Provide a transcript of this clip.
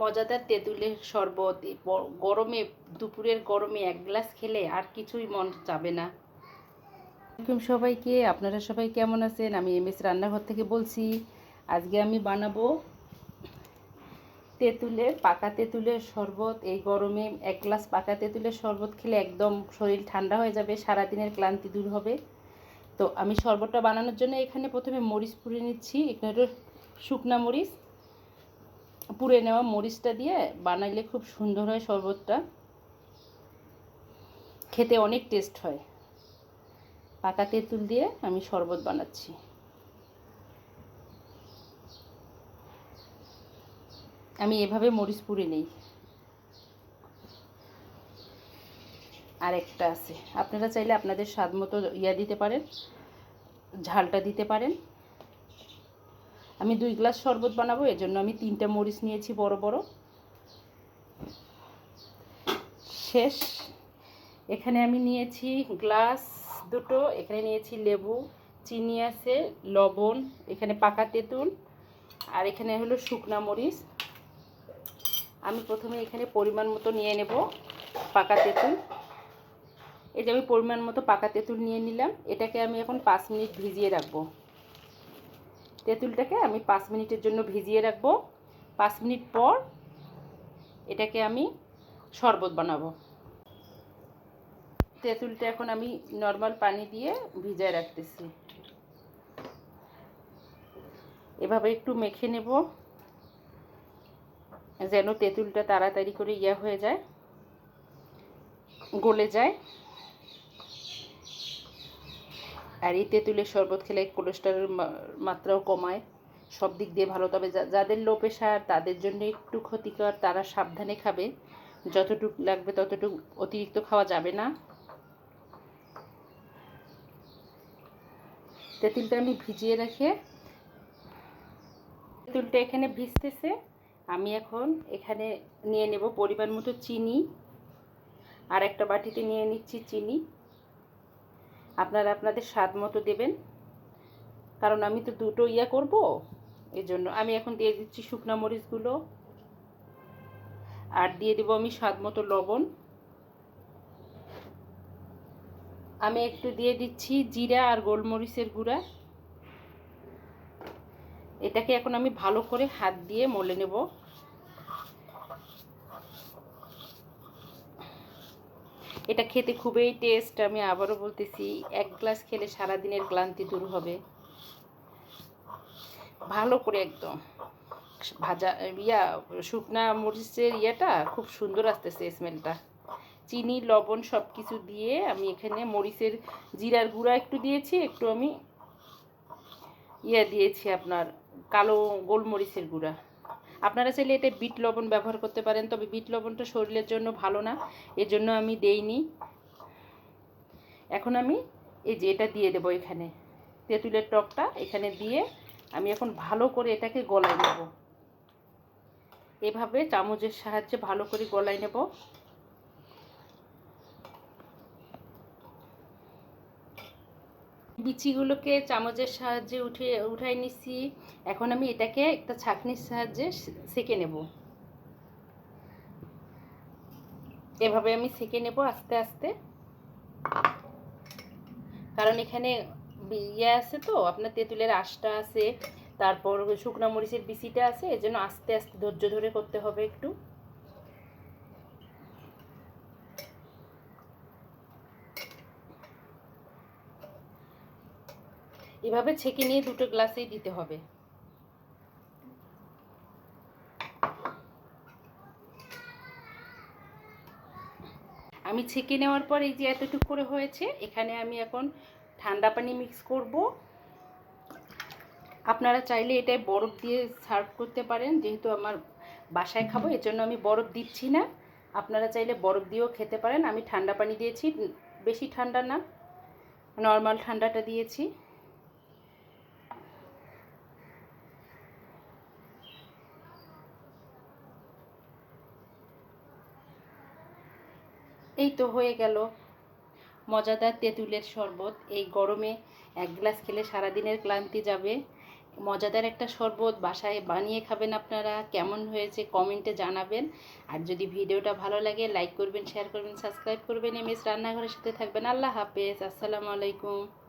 মজাদার তেঁতুলের শরবত গরমে, দুপুরের গরমে এক গ্লাস খেলে আর কিছুই মন যাবে না। আসসালামু সবাইকে, আপনারা সবাই কেমন আছেন? আমি এমএস রান্নাঘর থেকে বলছি। আজকে আমি বানাবো পাকা তেঁতুলের শরবত। এই গরমে এক গ্লাস পাকা তেঁতুলের শরবত খেলে একদম শরীর ঠান্ডা হয়ে যাবে, সারাদিনের ক্লান্তি দূর হবে। তো আমি শরবতটা বানানোর জন্য এখানে প্রথমে মরিচ পুড়ে নিচ্ছি। এখানে শুকনা মরিচ পুড়ে নেওয়া মরিচটা দিয়ে বানাইলে খুব সুন্দর হয় শরবতটা, খেতে অনেক টেস্ট হয়। পাকা তেঁতুল দিয়ে আমি শরবত বানাচ্ছি। আমি এভাবে মরিচ পুড়ে নেই। আর একটা আছে, আপনারা চাইলে আপনাদের স্বাদ মতো দিতে পারেন, ঝালটা দিতে পারেন। আমি 2 গ্লাস শরবত বানাবো, এজন্য আমি 3টা মরিচ নিয়েছি বড় বড়। শেষ। এখানে আমি নিয়েছি গ্লাস দুটো, এখানে নিয়েছি লেবু, চিনি আছে, লবণ, এখানে পাকা তেঁতুল, আর এখানে হলো শুকনা মরিচ। আমি প্রথমে এখানে পরিমাণ মতো নিয়ে নেব পাকা তেঁতুল। এই যে আমি পরিমাণ মতো পাকা তেঁতুল নিয়ে নিলাম। এটাকে আমি এখন 5 মিনিট ভিজিয়ে রাখবো। তেঁতুলটাকে আমি 5 মিনিটের জন্য ভিজিয়ে রাখবো। 5 মিনিট পর এটাকে আমি শরবত বানাবো। তেঁতুলটা এখন আমি নর্মাল পানি দিয়ে ভিজায় রাখতেছি। এভাবে একটু মেখে নেব যেন তেঁতুলটা তাড়াতাড়ি করে হয়ে যায়, গলে যায়। আর এই তেঁতুলের শরবত খেলে কোলেস্টেরলের মাত্রাও কমায়, সব দিক দিয়ে ভালো। তবে যাদের লো প্রেশার তাদের জন্য একটু ক্ষতিকর, তারা সাবধানে খাবে। যতটুকু লাগবে ততটুকু, অতিরিক্ত খাওয়া যাবে না। তেঁতুলটা আমি ভিজিয়ে রেখে, তেঁতুলটা এখানে ভিজতেছে। আমি এখন এখানে নিয়ে নেব পরিমাণ মতো চিনি। আর একটা বাটিতে নিয়ে নিচ্ছি চিনি। আপনারা আপনাদের স্বাদ মতো দেবেন, কারণ আমি তো দুটো করব, এই জন্য আমি এখন দিয়ে দিচ্ছি শুকনা মরিচগুলো। আর দিয়ে দেবো আমি স্বাদ মতো লবণ। আমি একটু দিয়ে দিচ্ছি জিরা আর গোলমরিচের গুঁড়া। এটাকে এখন আমি ভালো করে হাত দিয়ে মলে নেব। এটা খেতে খুবই টেস্ট। আমি আবারও বলতেছি, এক গ্লাস খেলে সারাদিনের ক্লান্তি দূর হবে। ভালো করে একদম ভাজা শুকনা মরিচের খুব সুন্দর আসতেছে স্মেলটা। চিনি লবণ সব কিছু দিয়ে আমি এখানে মরিচের জিরার গুঁড়া একটু দিয়েছি, একটু আমি দিয়েছি আপনার কালো গোলমরিচের গুঁড়া। আপনারা চাইলে এটা বিট লবণ ব্যবহার করতে পারেন, তবে বিট লবণটা শরীরের জন্য ভালো না, এজন্য আমি দেইনি। এখন আমি এই যে এটা দিয়ে দেবো, এখানে তেঁতুলের টকটা এখানে দিয়ে আমি এখন ভালো করে এটাকে গলায় নেব। এভাবে চামচের সাহায্যে ভালো করে গলায় নেব। বিচিগুলোকে চামচের সাহায্যে উঠাই নিচ্ছি। এখন আমি এটাকে একটা ছাঁকনির সাহায্যে সেঁকে নেব। এভাবে আমি সেঁকে নেব আস্তে আস্তে, কারণ এখানে আছে তো আপনার তেঁতুলের আঁশটা আছে, তারপর শুকনো মরিচের বিচিটা আছে, এজন্য আস্তে আস্তে ধৈর্য ধরে করতে হবে একটু। এভাবে ছেঁকে নিয়ে দুটো গ্লাসেই দিতে হবে। আমি ছেঁকে নেওয়ার পর এই যে এতটুকু করে হয়েছে, এখানে আমি এখন ঠান্ডা পানি মিক্স করব। আপনারা চাইলে এটাই বরফ দিয়ে সার্ভ করতে পারেন, যেহেতু আমার বাসায় খাবো এজন্য আমি বরফ দিচ্ছি না। আপনারা চাইলে বরফ দিয়েও খেতে পারেন। আমি ঠান্ডা পানি দিয়েছি, বেশি ঠান্ডা না, নর্মাল ঠান্ডাটা দিয়েছি। এই তো হয়ে গেল মজাদার তেঁতুলের শরবত। এই গরমে এক গ্লাস খেলে সারাদিনের ক্লান্তি যাবে। মজাদার একটা শরবত বাসায় বানিয়ে খাবেন আপনারা। কেমন হয়েছে কমেন্টে জানাবেন। আর যদি ভিডিওটা ভালো লাগে লাইক করবেন, শেয়ার করবেন, সাবস্ক্রাইব করবেন। এমএস রান্নাঘরের সাথে থাকবেন। আল্লাহ হাফেজ, আসসালামু আলাইকুম।